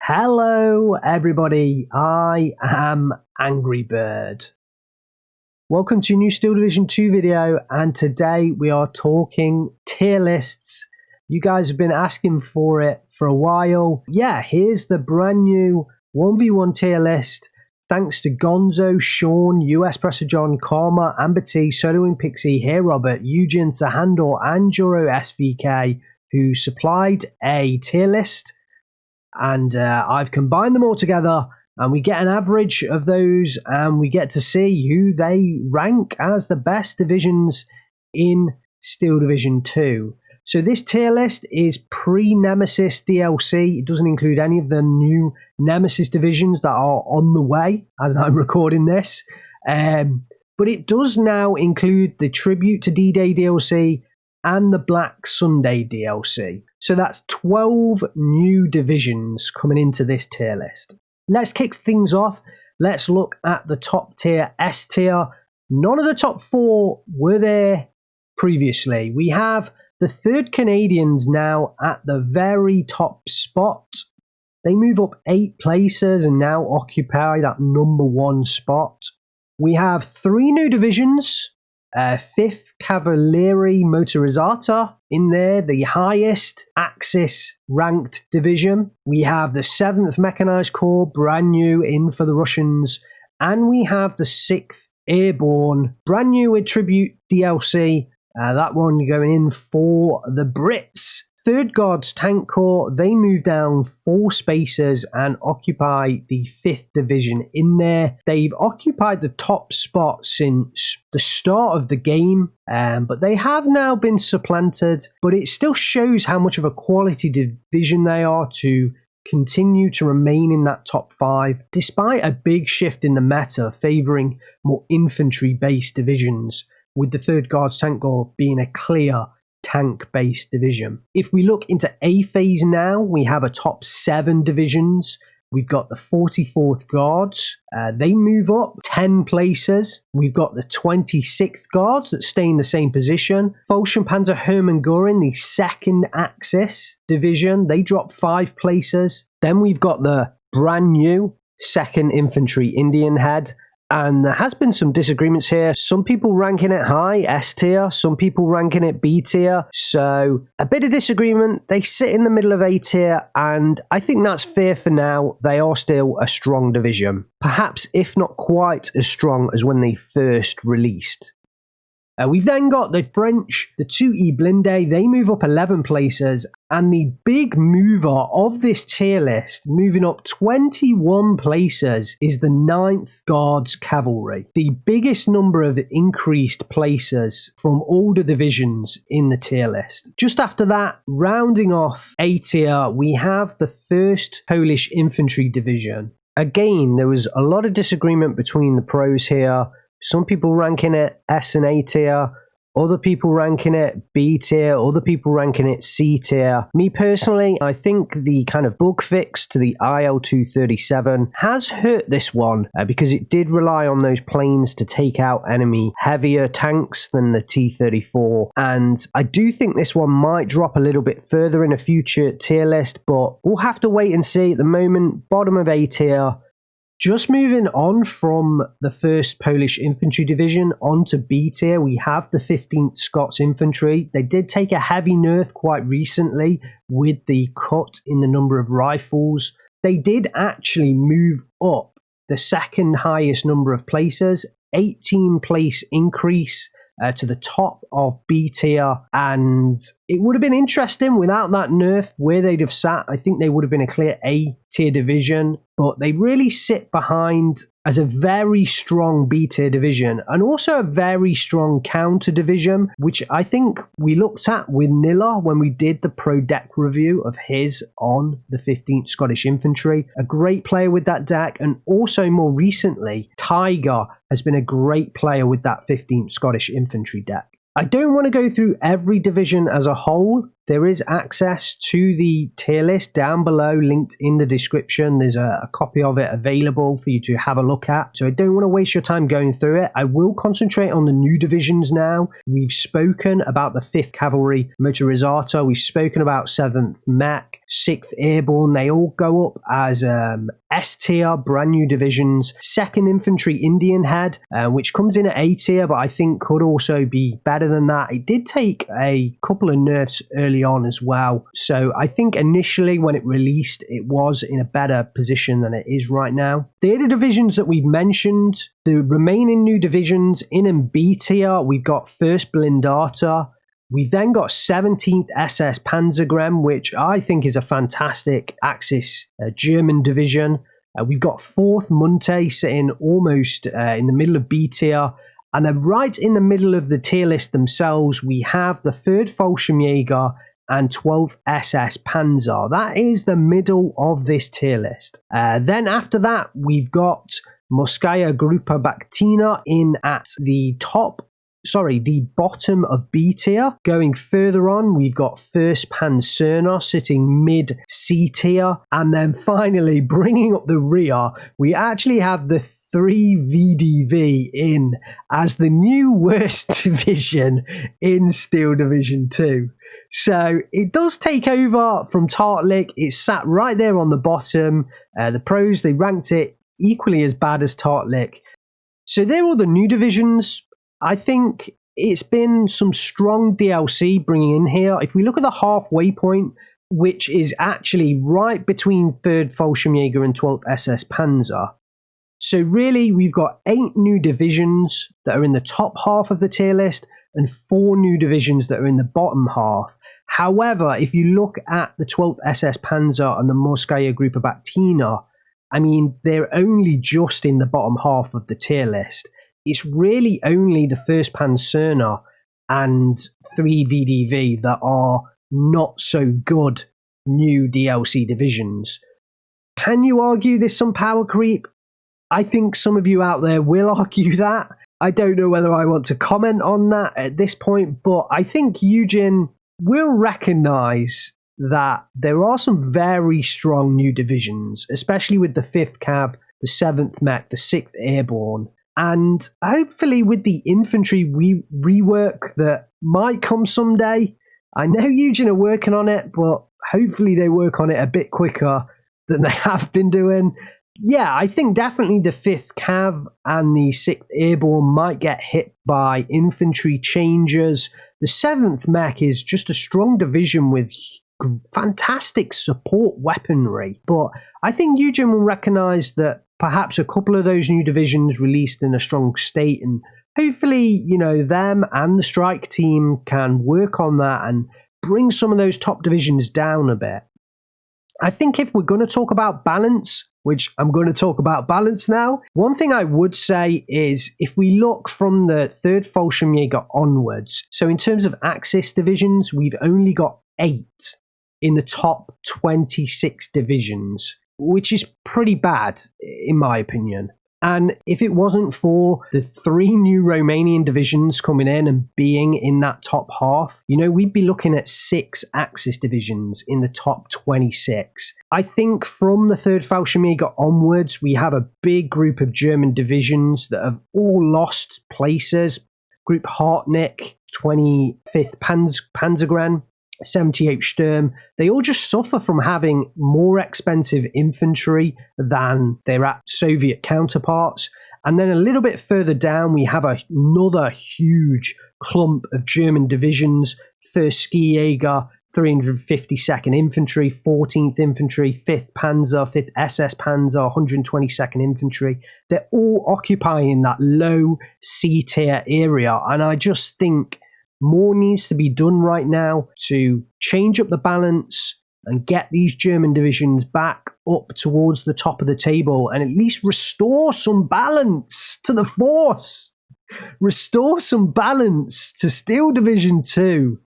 Hello everybody, I am Angry Bird. Welcome to a new Steel Division 2 video, and today we are talking tier lists. You guys have been asking for it for a while. Yeah, here's the brand new 1v1 tier list. Thanks to Gonzo, Shaun, Prestor, John, Karma, Amber T, Soloing Pixy, Herr, Robert, Yuejin, Sehandur, and DuroSVK, who supplied a tier list. And I've combined them all together, and we get an average of those, and we get to see who they rank as the best divisions in Steel Division 2. So this tier list is pre-Nemesis DLC. It doesn't include any of the new Nemesis divisions that are on the way as I'm recording this. But it does now include the Tribute to D-Day DLC and the Black Sunday DLC. So that's 12 new divisions coming into this tier list. Let's kick things off. Let's look at the top tier, S tier. None of the top 4 were there previously. We have the 3rd Canadians now at the very top spot. They move up 8 places and now occupy that number 1 spot. We have 3 new divisions. 5th Cavalry Motorizzato in there, the highest Axis ranked division. We have the 7th Mechanized Corps, brand new in for the Russians. And we have the 6th Airborne, brand new with Tribute DLC. That one going in for the Brits. 3rd Guards Tank Corps, they move down 4 spaces and occupy the 5th Division in there. They've occupied the top spot since the start of the game, but they have now been supplanted. But it still shows how much of a quality division they are to continue to remain in that top 5, despite a big shift in the meta favouring more infantry-based divisions, with the 3rd Guards Tank Corps being a clear tank-based division. If we look into A phase now, we have a top 7 divisions. We've got the 44th Guards. They move up 10 places. We've got the 26th Guards that stay in the same position. Fallschirmpanzer Hermann Göring, the 2nd Axis division. They drop 5 places. Then we've got the brand new 2nd Infantry Indian Head. And there has been some disagreements here. Some people ranking it high, S tier. Some people ranking it B tier. So a bit of disagreement. They sit in the middle of A tier, and I think that's fair for now. They are still a strong division. Perhaps, if not quite as strong as when they first released. We've then got the French, the 2E Blindé. They move up 11 places. And the big mover of this tier list, moving up 21 places, is the 9th Guards Cavalry. The biggest number of increased places from all the divisions in the tier list. Just after that, rounding off A tier, we have the 1st Polish Infantry Division. Again, there was a lot of disagreement between the pros here. Some people ranking it S and A tier, other people ranking it B tier, other people ranking it C tier. Me personally, I think the kind of bug fix to the IL-237 has hurt this one because it did rely on those planes to take out enemy heavier tanks than the T-34. And I do think this one might drop a little bit further in a future tier list, but we'll have to wait and see. At the moment, bottom of A tier. Just moving on from the 1st Polish Infantry Division onto B tier, we have the 15th Scots Infantry. They did take a heavy nerf quite recently with the cut in the number of rifles. They did actually move up the 2nd highest number of places, 18 place increase to the top of B tier, and it would have been interesting without that nerf where they'd have sat. I think they would have been a clear A tier division, but they really sit behind as a very strong B tier division and also a very strong counter division, which I think we looked at with Nilla when we did the pro deck review of his on the 15th Scottish Infantry. A great player with that deck, and also more recently, Tiger has been a great player with that 15th Scottish Infantry deck. I don't want to go through every division as a whole. There is access to the tier list down below, linked in the description. There's a copy of it available for you to have a look at. So I don't want to waste your time going through it. I will concentrate on the new divisions now. We've spoken about the 5th Cavalry Motorizzato. We've spoken about 7th Mech. 6th Airborne, they all go up as S tier, brand new divisions. 2nd Infantry Indian Head, which comes in at A tier, but I think could also be better than that. It did take a couple of nerfs early on as well. So I think initially when it released, it was in a better position than it is right now. The other divisions that we've mentioned, the remaining new divisions in and B tier, we've got 1st Blindata. We've then got 17th SS Panzergren, which I think is a fantastic Axis German division. We've got 4th Munte sitting almost in the middle of B tier. And then right in the middle of the tier list themselves, we have the 3rd Fallschirmjäger and 12th SS Panzer. That is the middle of this tier list. Then after that, we've got Morskaya Grupa Baktina in at the bottom of B tier. Going further on, we've got 1st Panzerner sitting mid C tier. And then finally, bringing up the rear, we actually have the 3 VDV in as the new worst division in Steel Division 2. So it does take over from Tartlik. It's sat right there on the bottom. The pros, they ranked it equally as bad as Tartlik. So they're all the new divisions. I think it's been some strong DLC bringing in here. If we look at the halfway point, which is actually right between 3rd Fallschirmjäger and 12th SS Panzer. So really, we've got 8 new divisions that are in the top half of the tier list and 4 new divisions that are in the bottom half. However, if you look at the 12th SS Panzer and the Morskaya Grupa Baktina, I mean, they're only just in the bottom half of the tier list. It's really only the 1st Panzerner and 3 VDV that are not so good new DLC divisions. Can you argue there's some power creep? I think some of you out there will argue that. I don't know whether I want to comment on that at this point, but I think Yuejin will recognize that there are some very strong new divisions, especially with the 5th Cav, the 7th Mech, the 6th Airborne. And hopefully with the infantry rework that might come someday. I know Yuejin are working on it, but hopefully they work on it a bit quicker than they have been doing. Yeah, I think definitely the 5th Cav and the 6th Airborne might get hit by infantry changes. The 7th Mech is just a strong division with fantastic support weaponry. But I think Yuejin will recognise that perhaps a couple of those new divisions released in a strong state, and hopefully, you know, them and the strike team can work on that and bring some of those top divisions down a bit. I think if we're going to talk about balance, which I'm going to talk about balance now, one thing I would say is if we look from the 3rd Fallschirmjäger onwards, so in terms of Axis divisions, we've only got 8 in the top 26 divisions, which is pretty bad in my opinion. And if it wasn't for the 3 new Romanian divisions coming in and being in that top half, you know, we'd be looking at 6 Axis divisions in the top 26. I think from the 3rd Fallschirmjäger onwards, we have a big group of German divisions that have all lost places. Group Hartnick, 25th Panzergren, 78 Sturm, they all just suffer from having more expensive infantry than their Soviet counterparts. And then a little bit further down, we have another huge clump of German divisions: 1st Ski Jäger, 352nd Infantry, 14th Infantry, 5th Panzer, 5th SS Panzer, 122nd Infantry. They're all occupying that low C tier area. And I just think more needs to be done right now to change up the balance and get these German divisions back up towards the top of the table and at least restore some balance to the force. Restore some balance to Steel Division 2.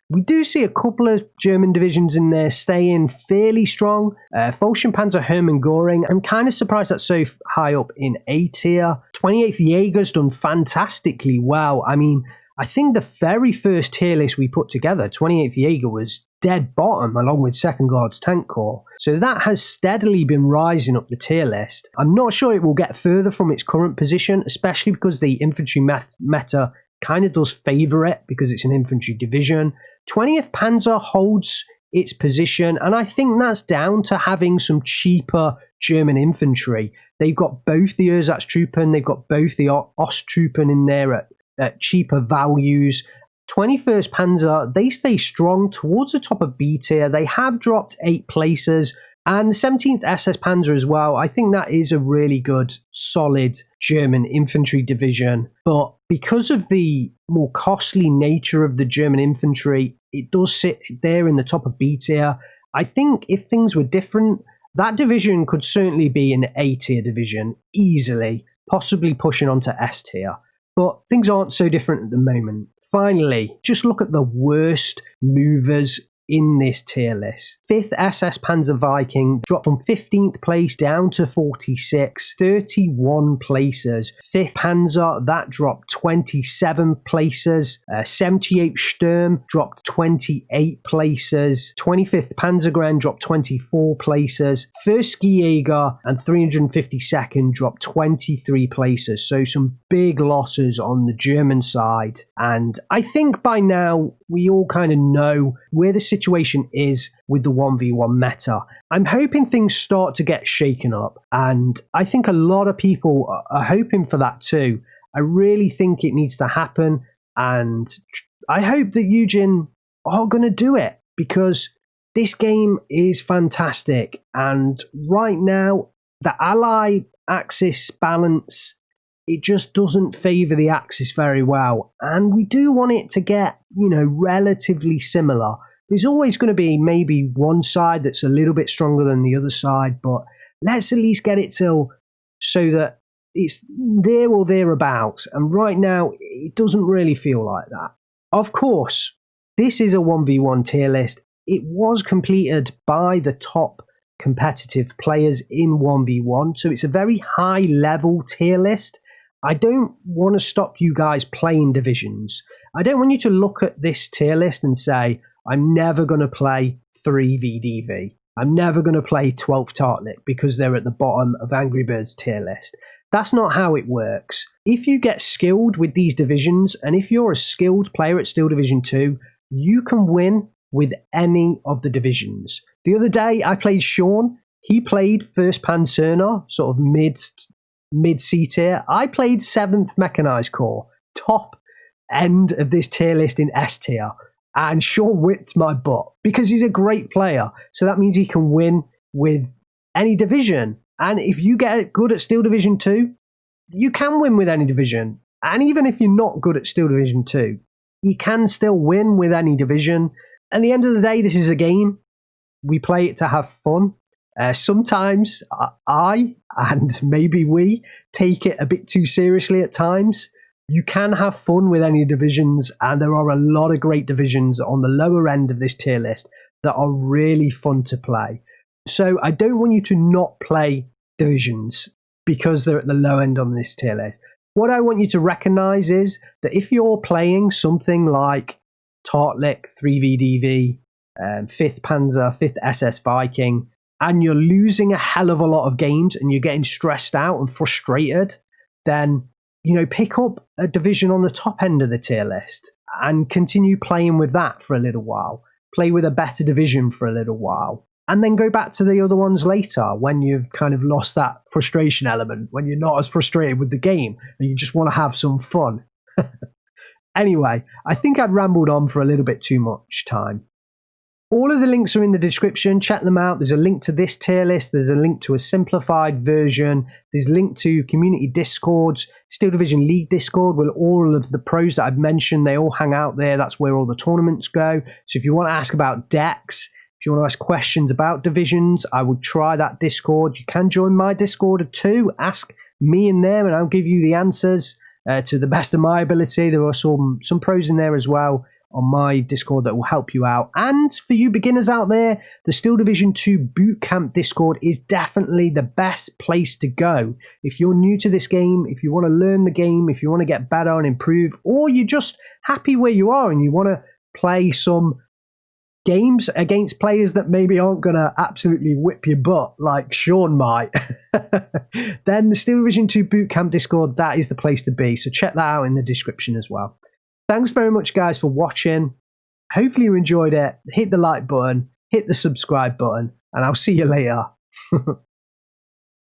We do see a couple of German divisions in there staying fairly strong. Fallschirmpanzer Hermann Göring, I'm kind of surprised that's so high up in A tier. 28th Jaeger's done fantastically well. I mean, I think the very first tier list we put together, 28th Jaeger, was dead bottom along with 2nd Guards Tank Corps. So that has steadily been rising up the tier list. I'm not sure it will get further from its current position, especially because the infantry meta kind of does favour it because it's an infantry division. 20th Panzer holds its position, and I think that's down to having some cheaper German infantry. They've got both the Ersatztruppen, they've got both the Osttruppen in there at cheaper values. 21st Panzer, they stay strong towards the top of B tier. They have dropped 8 places. And the 17th SS Panzer as well. I think that is a really good, solid German infantry division. But because of the more costly nature of the German infantry, it does sit there in the top of B tier. I think if things were different, that division could certainly be an A tier division, easily, possibly pushing on to S tier. But things aren't so different at the moment. Finally, just look at the worst movers in this tier list. 5th SS Panzer Viking dropped from 15th place down to 46, 31 places. 5th Panzer, that dropped 27 places. 78th Sturm dropped 28 places. 25th Panzergren dropped 24 places. 1st Ski Jäger and 352nd dropped 23 places. So some big losses on the German side. And I think by now we all kind of know where the situation is with the 1v1 meta. I'm hoping things start to get shaken up, and I think a lot of people are hoping for that too. I really think it needs to happen, and I hope that Yuejin are going to do it, because this game is fantastic, and right now the ally Axis balance, it just doesn't favour the Axis very well, and we do want it to get, relatively similar. There's always going to be maybe one side that's a little bit stronger than the other side, but let's at least get it so that it's there or thereabouts, and right now it doesn't really feel like that. Of course, this is a 1v1 tier list. It was completed by the top competitive players in 1v1, so it's a very high level tier list. I don't want to stop you guys playing divisions. I don't want you to look at this tier list and say, I'm never going to play 3VDV. I'm never going to play 12th Tartlik because they're at the bottom of Angry Birds tier list. That's not how it works. If you get skilled with these divisions, and if you're a skilled player at Steel Division 2, you can win with any of the divisions. The other day, I played Shaun. He played 1st Panzerner, sort of mid C tier. I played 7th Mechanized Corps, top end of this tier list in S tier. And Shaun whipped my butt because he's a great player. So that means he can win with any division. And if you get good at Steel Division 2, you can win with any division. And even if you're not good at Steel Division 2, you can still win with any division. At the end of the day, this is a game. We play it to have fun. Sometimes I, and maybe we, take it a bit too seriously at times. You can have fun with any divisions, and there are a lot of great divisions on the lower end of this tier list that are really fun to play. So I don't want you to not play divisions because they're at the low end on this tier list. What I want you to recognize is that if you're playing something like Tartlik, 3VDV, 5th Panzer, 5th SS Viking, and you're losing a hell of a lot of games and you're getting stressed out and frustrated, then pick up a division on the top end of the tier list and continue playing with that for a little while. Play with a better division for a little while. And then go back to the other ones later when you've kind of lost that frustration element, when you're not as frustrated with the game and you just want to have some fun. Anyway, I think I've rambled on for a little bit too much time. All of the links are in the description. Check them out. There's a link to this tier list. There's a link to a simplified version. There's a link to community discords, Steel Division League Discord, where all of the pros that I've mentioned, they all hang out there. That's where all the tournaments go. So if you want to ask about decks, if you want to ask questions about divisions, I would try that Discord. You can join my Discord too. Ask me in there and I'll give you the answers to the best of my ability. There are some pros in there as well on my Discord that will help you out. And for you beginners out there, the Steel Division 2 Bootcamp Discord is definitely the best place to go. If you're new to this game, if you want to learn the game, if you want to get better and improve, or you're just happy where you are and you want to play some games against players that maybe aren't going to absolutely whip your butt like Shaun might, then the Steel Division 2 Bootcamp Discord, that is the place to be. So check that out in the description as well. Thanks very much, guys, for watching. Hopefully you enjoyed it. Hit the like button, hit the subscribe button, and I'll see you later.